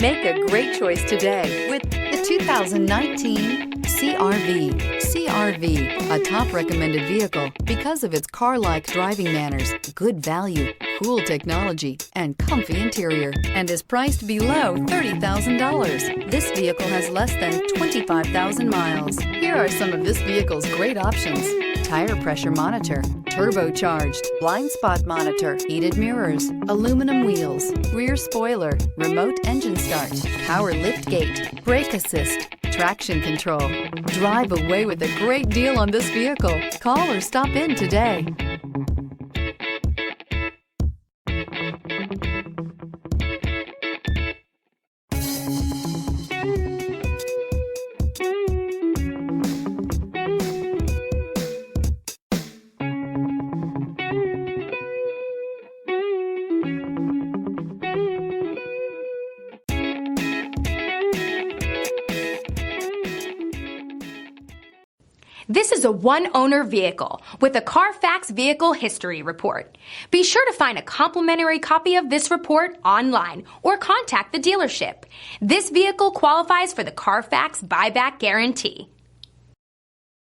Make a great choice today with the 2019 CR-V. CR-V, a top recommended vehicle because of its car-like driving manners, good value, cool technology, and comfy interior, and is priced below $30,000. This vehicle has less than 25,000 miles. Here are some of this vehicle's great options: tire pressure monitor, turbocharged, blind spot monitor, heated mirrors, aluminum wheels, rear spoiler, remote engine start, power lift gate, brake assist, traction control. Drive away with a great deal on this vehicle. Call or stop in today. This is a one-owner vehicle with a Carfax Vehicle History Report. Be sure to find a complimentary copy of this report online or contact the dealership. This vehicle qualifies for the Carfax Buyback Guarantee.